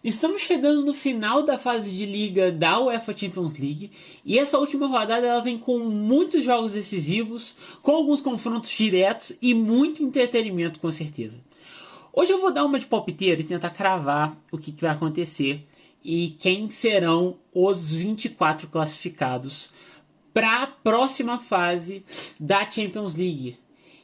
Estamos chegando no final da fase de liga da UEFA Champions League e essa última rodada ela vem com muitos jogos decisivos, com alguns confrontos diretos e muito entretenimento com certeza. Hoje eu vou dar uma de palpiteiro e tentar cravar o que vai acontecer e quem serão os 24 classificados para a próxima fase da Champions League.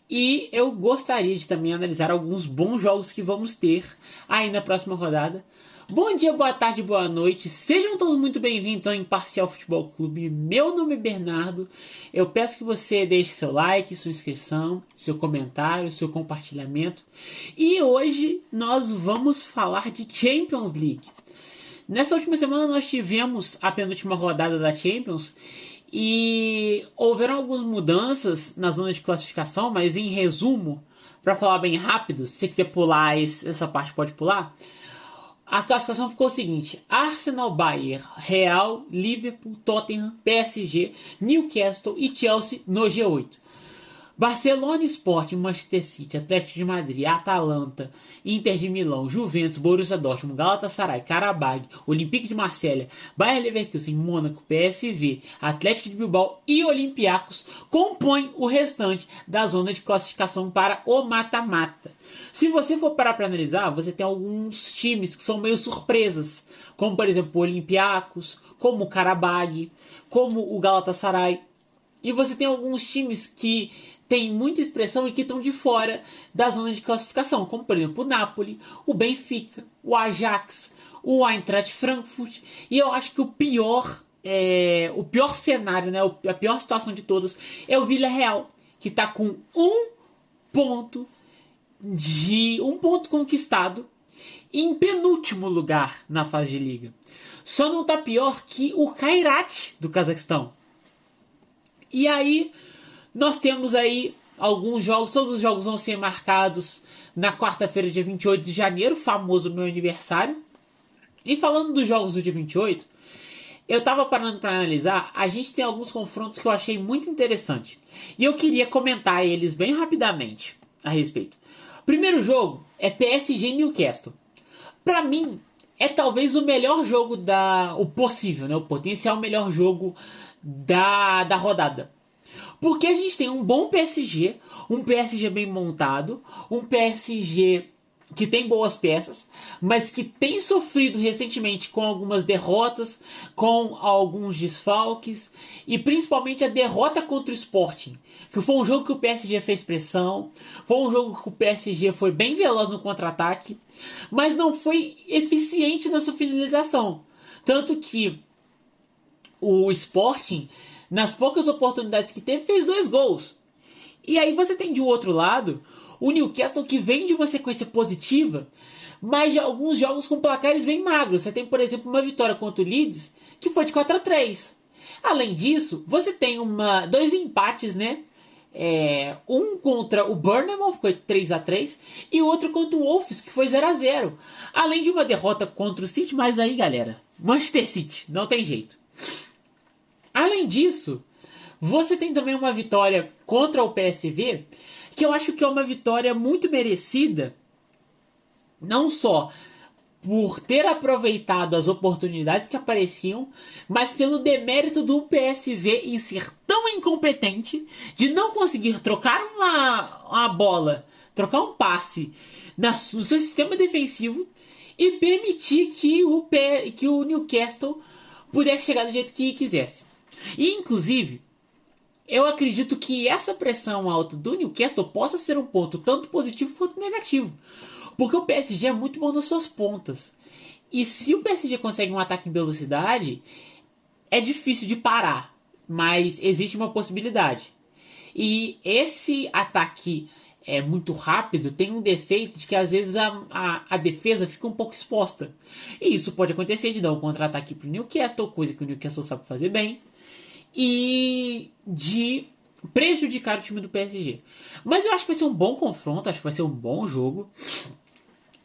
E eu gostaria de também analisar alguns bons jogos que vamos ter aí na próxima rodada. Bom dia, boa tarde, boa noite. Sejam todos muito bem-vindos ao Imparcial Futebol Clube. Meu nome é Bernardo. Eu peço que você deixe seu like, sua inscrição, seu comentário, seu compartilhamento. E hoje nós vamos falar de Champions League. Nessa última semana nós tivemos a penúltima rodada da Champions e houveram algumas mudanças na zona de classificação, mas em resumo, para falar bem rápido, se você quiser pular essa parte pode pular. A classificação ficou o seguinte: Arsenal, Bayern, Real, Liverpool, Tottenham, PSG, Newcastle e Chelsea no G8. Barcelona, Sporting, Manchester City, Atlético de Madrid, Atalanta, Inter de Milão, Juventus, Borussia Dortmund, Galatasaray, Karabag, Olympique de Marselha, Bayer Leverkusen, Mônaco, PSV, Atlético de Bilbao e Olympiacos compõem o restante da zona de classificação para o mata-mata. Se você for parar para analisar, você tem alguns times que são meio surpresas, como por exemplo o Olympiacos, como o Karabag, como o Galatasaray. E você tem alguns times que têm muita expressão e que estão de fora da zona de classificação, como por exemplo o Napoli, o Benfica, o Ajax, o Eintracht Frankfurt. E eu acho que o pior cenário, né, a pior situação de todas é o Villarreal, que está com um ponto conquistado em penúltimo lugar na fase de liga. Só não está pior que o Kairat do Cazaquistão. E aí, nós temos aí alguns jogos, todos os jogos vão ser marcados na quarta-feira, dia 28 de janeiro, famoso meu aniversário. E falando dos jogos do dia 28, eu tava parando para analisar, a gente tem alguns confrontos que eu achei muito interessante. E eu queria comentar eles bem rapidamente a respeito. Primeiro jogo é PSG e Newcastle. Para mim, é talvez o melhor jogo o possível, né? O potencial melhor jogo da rodada. Porque a gente tem um bom PSG, um PSG bem montado, um PSG que tem boas peças, mas que tem sofrido recentemente com algumas derrotas, com alguns desfalques, e principalmente a derrota contra o Sporting, que foi um jogo que o PSG fez pressão, foi um jogo que o PSG foi bem veloz no contra-ataque, mas não foi eficiente na sua finalização. Tanto que o Sporting, nas poucas oportunidades que teve, fez 2 gols. E aí você tem de outro lado o Newcastle, que vem de uma sequência positiva, mas de alguns jogos com placares bem magros. Você tem, por exemplo, uma vitória contra o Leeds, que foi de 4-3. Além disso, você tem 2 empates, né? Um contra o Bournemouth, que foi 3-3, e outro contra o Wolves, que foi 0-0. Além de uma derrota contra o City, mas aí, galera, Manchester City, não tem jeito. Além disso, você tem também uma vitória contra o PSV, que eu acho que é uma vitória muito merecida, não só por ter aproveitado as oportunidades que apareciam, mas pelo demérito do PSV em ser tão incompetente de não conseguir trocar uma bola, trocar um passe no seu sistema defensivo e permitir que o Newcastle pudesse chegar do jeito que quisesse. E, inclusive, eu acredito que essa pressão alta do Newcastle possa ser um ponto tanto positivo quanto negativo. Porque o PSG é muito bom nas suas pontas. E se o PSG consegue um ataque em velocidade, é difícil de parar. Mas existe uma possibilidade. E esse ataque muito rápido tem um defeito de que às vezes a defesa fica um pouco exposta. E isso pode acontecer de dar um contra-ataque para o Newcastle, coisa que o Newcastle sabe fazer bem, e de prejudicar o time do PSG. Mas eu acho que vai ser um bom confronto, acho que vai ser um bom jogo.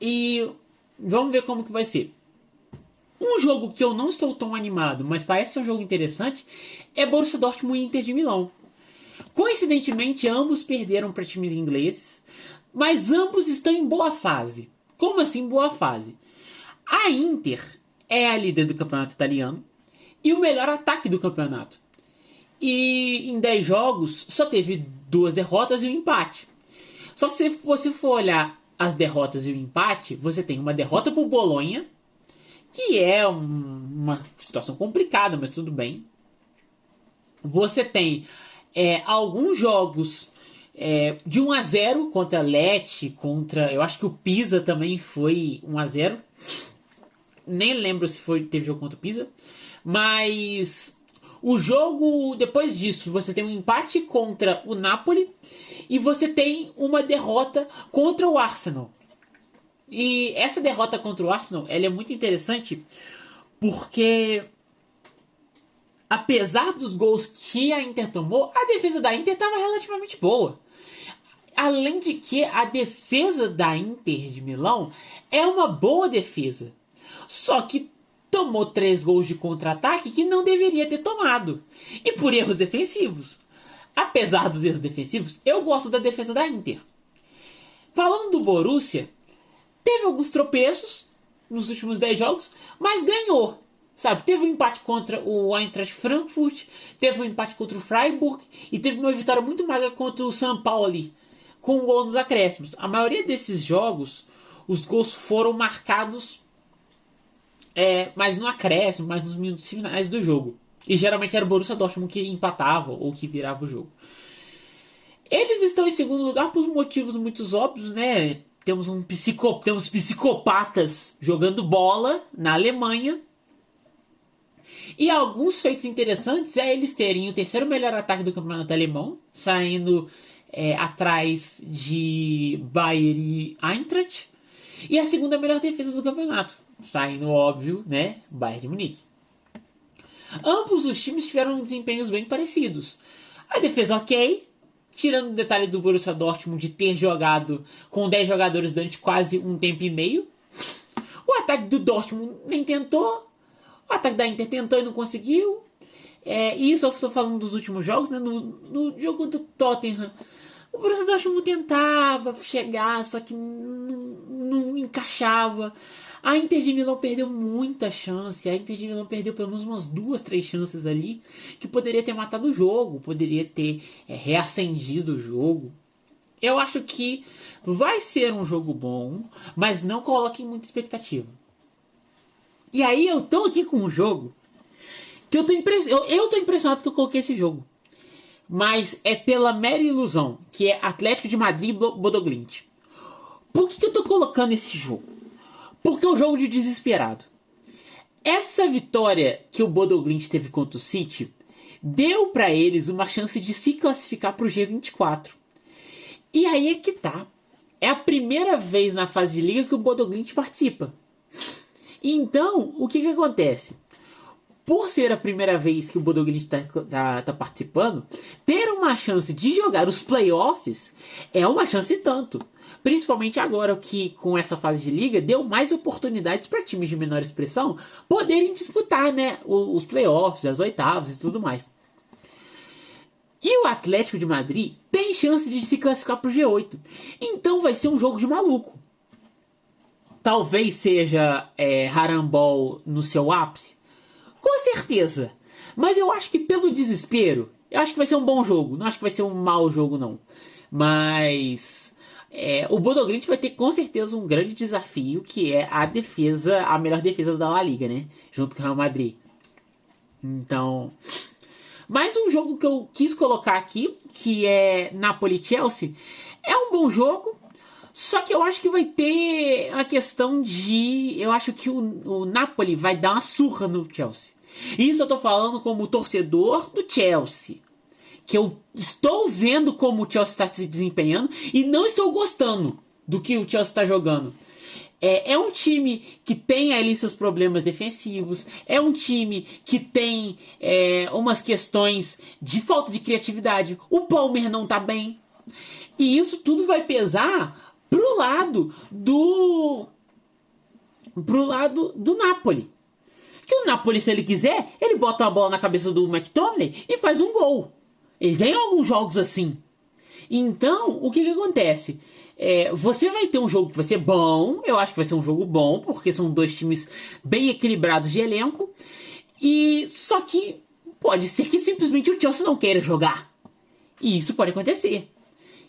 E vamos ver como que vai ser. Um jogo que eu não estou tão animado, mas parece ser um jogo interessante, é Borussia Dortmund e Inter de Milão. Coincidentemente, ambos perderam para times ingleses, mas ambos estão em boa fase. Como assim boa fase? A Inter é a líder do campeonato italiano e o melhor ataque do campeonato. E em 10 jogos só teve 2 derrotas e um empate. Só que se você for olhar as derrotas e o empate, você tem uma derrota pro Bolonha, que é uma situação complicada, mas tudo bem. Você tem alguns jogos de 1-0 contra Lecce, contra... Eu acho que o Pisa também foi 1-0. Nem lembro se teve jogo contra o Pisa. Mas o jogo, depois disso, você tem um empate contra o Napoli e você tem uma derrota contra o Arsenal. E essa derrota contra o Arsenal, ela é muito interessante porque, apesar dos gols que a Inter tomou, a defesa da Inter estava relativamente boa. Além de que a defesa da Inter de Milão é uma boa defesa. Só que tomou 3 gols de contra-ataque que não deveria ter tomado. E por erros defensivos. Apesar dos erros defensivos, eu gosto da defesa da Inter. Falando do Borussia, teve alguns tropeços nos últimos 10 jogos, mas ganhou. Sabe, teve um empate contra o Eintracht Frankfurt, teve um empate contra o Freiburg e teve uma vitória muito magra contra o São Paulo, com um gol nos acréscimos. A maioria desses jogos, os gols foram marcados mais no acréscimo, mais nos minutos finais do jogo. E geralmente era o Borussia Dortmund que empatava ou que virava o jogo. Eles estão em segundo lugar por motivos muito óbvios, né? Temos psicopatas jogando bola na Alemanha. E alguns feitos interessantes é eles terem o terceiro melhor ataque do campeonato alemão, saindo atrás de Bayern e Eintracht, e a segunda melhor defesa do campeonato, saindo, óbvio, né, Bayern de Munique. Ambos os times tiveram desempenhos bem parecidos. A defesa ok, tirando o detalhe do Borussia Dortmund de ter jogado com 10 jogadores durante quase um tempo e meio. O ataque do Dortmund nem tentou. O ataque da Inter tentou e não conseguiu. E isso eu estou falando dos últimos jogos, né? No jogo do Tottenham, o Borussia Dortmund tentava chegar, só que não encaixava. A Inter de Milão perdeu muita chance. A Inter de Milão perdeu pelo menos umas 2, 3 chances ali que poderia ter matado o jogo, poderia ter reacendido o jogo. Eu acho que vai ser um jogo bom, mas não coloquem muita expectativa. E aí eu tô aqui com um jogo que eu tô impressionado que eu coloquei esse jogo. Mas é pela mera ilusão, que é Atlético de Madrid e Bodo Glimt. Por que eu tô colocando esse jogo? Porque é um jogo de desesperado. Essa vitória que o Bodo Glimt teve contra o City deu para eles uma chance de se classificar para o G24. E aí é que tá. É a primeira vez na fase de liga que o Bodo Glimt participa. Então, o que acontece? Por ser a primeira vez que o Bodo Glimt tá participando, ter uma chance de jogar os playoffs é uma chance e tanto. Principalmente agora que com essa fase de liga deu mais oportunidades para times de menor expressão poderem disputar, né, os playoffs, as oitavas e tudo mais. E o Atlético de Madrid tem chance de se classificar para o G8. Então vai ser um jogo de maluco. Talvez seja Harambol no seu ápice. Com certeza. Mas eu acho que pelo desespero, eu acho que vai ser um bom jogo. Não acho que vai ser um mau jogo, não. Mas o Bodo Glimt vai ter com certeza um grande desafio, que é a defesa, a melhor defesa da La Liga, né? Junto com o Real Madrid. Então, mais um jogo que eu quis colocar aqui, que é Napoli-Chelsea. É um bom jogo, só que eu acho que vai ter a questão de... Eu acho que o Napoli vai dar uma surra no Chelsea. Isso eu tô falando como torcedor do Chelsea. Que eu estou vendo como o Chelsea está se desempenhando e não estou gostando do que o Chelsea está jogando. É um time que tem ali seus problemas defensivos, é um time que tem umas questões de falta de criatividade. O Palmer não está bem. E isso tudo vai pesar pro lado do Napoli. Que o Napoli, se ele quiser, ele bota a bola na cabeça do McTominay e faz um gol. Ele ganha alguns jogos assim. Então, o que acontece? Você vai ter um jogo que vai ser bom, eu acho que vai ser um jogo bom, porque são dois times bem equilibrados de elenco, e só que pode ser que simplesmente o Chelsea não queira jogar, e isso pode acontecer.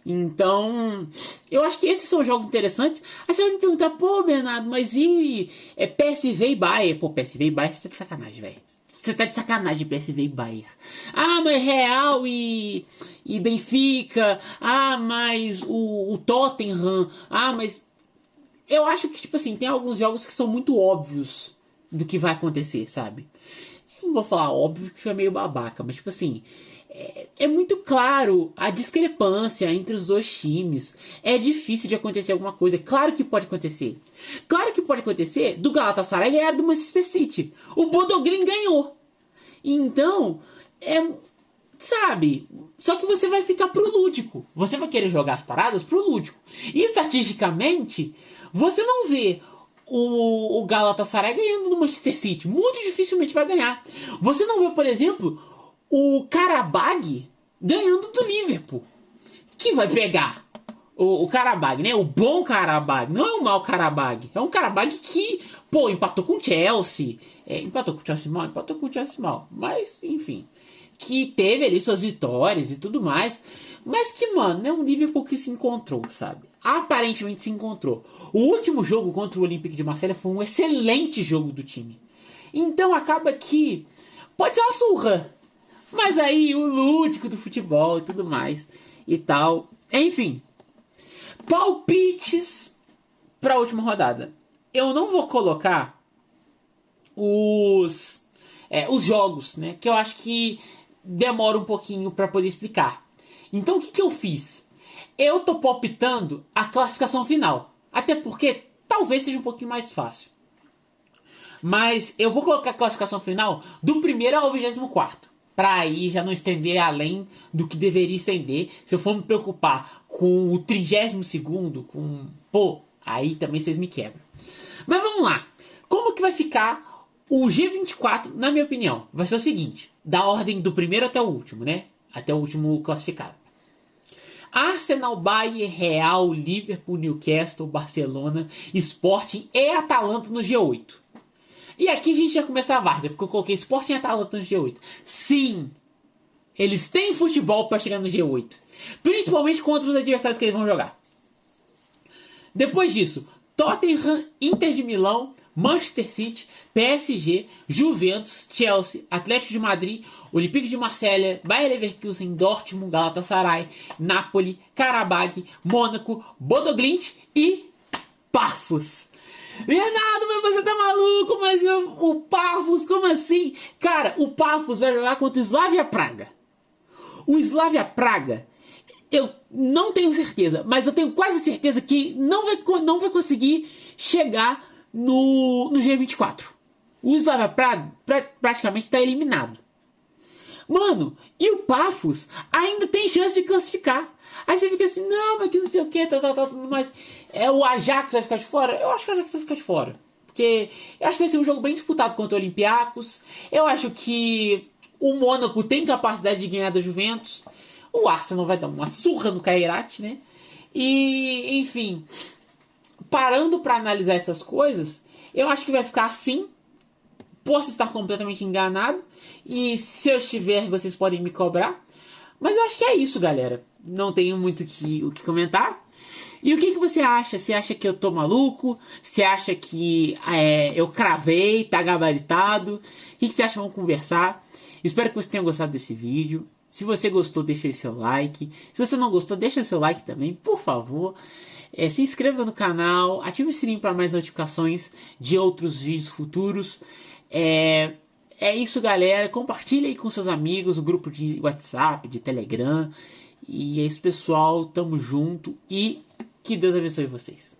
Então, eu acho que esses são jogos interessantes. Aí você vai me perguntar, pô, Bernardo, mas e PSV e Bayern? Pô, PSV e Bayern, você tá de sacanagem, velho. Você tá de sacanagem, PSV e Bayern. Ah, mas Real e Benfica. Ah, mas o Tottenham. Ah, mas... Eu acho que, tipo assim, tem alguns jogos que são muito óbvios do que vai acontecer, sabe? Eu não vou falar óbvio, que foi meio babaca, mas, tipo assim... É muito claro a discrepância entre os dois times. É difícil de acontecer alguma coisa. Claro que pode acontecer. Claro que pode acontecer do Galatasaray ganhar do Manchester City. O Bodo Glimt ganhou. Então, sabe? Só que você vai ficar pro lúdico. Você vai querer jogar as paradas pro lúdico. E estatisticamente, você não vê o Galatasaray ganhando do Manchester City. Muito dificilmente vai ganhar. Você não vê, por exemplo... o Karabag ganhando do Liverpool. Que vai pegar o Karabag, né? O bom Karabag. Não é o mau Karabag. É um Karabag que, pô, empatou com o Chelsea. Empatou com o Chelsea mal? Empatou com o Chelsea mal. Mas, enfim. Que teve ali suas vitórias e tudo mais. Mas que, mano, é um Liverpool que se encontrou, sabe? Aparentemente se encontrou. O último jogo contra o Olympique de Marselha foi um excelente jogo do time. Então acaba que pode ser uma surra. Mas aí o lúdico do futebol e tudo mais e tal. Enfim. Palpites para a última rodada. Eu não vou colocar os jogos, né? Que eu acho que demora um pouquinho para poder explicar. Então o que eu fiz? Eu tô palpitando a classificação final. Até porque talvez seja um pouquinho mais fácil. Mas eu vou colocar a classificação final do primeiro ao 24º. Pra aí já não estender além do que deveria estender. Se eu for me preocupar com o 32º, pô, aí também vocês me quebram. Mas vamos lá. Como que vai ficar o G24, na minha opinião? Vai ser o seguinte, da ordem do primeiro até o último, né? Até o último classificado. Arsenal, Bayern, Real, Liverpool, Newcastle, Barcelona, Sporting e Atalanta no G8. E aqui a gente já começa a várzea, porque eu coloquei Sporting e Atalanta no G8. Sim, eles têm futebol para chegar no G8. Principalmente contra os adversários que eles vão jogar. Depois disso, Tottenham, Inter de Milão, Manchester City, PSG, Juventus, Chelsea, Atlético de Madrid, Olympique de Marselha, Bayer Leverkusen, Dortmund, Galatasaray, Napoli, Karabag, Mônaco, Bodo Glimt e Pafos. Leonardo, mas você tá maluco? Mas o Pafos, como assim? Cara, o Pafos vai jogar contra o Slavia Praga. O Slavia Praga, eu não tenho certeza, mas eu tenho quase certeza que não vai conseguir chegar no G24. O Slavia Praga praticamente está eliminado. Mano, e o Pafos ainda tem chance de classificar. Aí você fica assim, não, mas que não sei o que, tudo mais. O Ajax vai ficar de fora? Eu acho que o Ajax vai ficar de fora. Porque eu acho que vai ser um jogo bem disputado contra o Olympiacos. Eu acho que o Mônaco tem capacidade de ganhar da Juventus. O Arsenal vai dar uma surra no Kairat, né? E, enfim, parando para analisar essas coisas, eu acho que vai ficar assim. Posso estar completamente enganado. E se eu estiver, vocês podem me cobrar. Mas eu acho que é isso, galera. Não tenho muito o que comentar. E o que você acha? Você acha que eu tô maluco? Você acha que eu cravei, tá gabaritado? O que você acha? Vamos conversar. Espero que você tenha gostado desse vídeo. Se você gostou, deixa aí seu like. Se você não gostou, deixa seu like também, por favor. Se inscreva no canal, ative o sininho para mais notificações de outros vídeos futuros. É isso, galera. Compartilha aí com seus amigos, o grupo de WhatsApp, de Telegram. E é isso, pessoal. Tamo junto e que Deus abençoe vocês.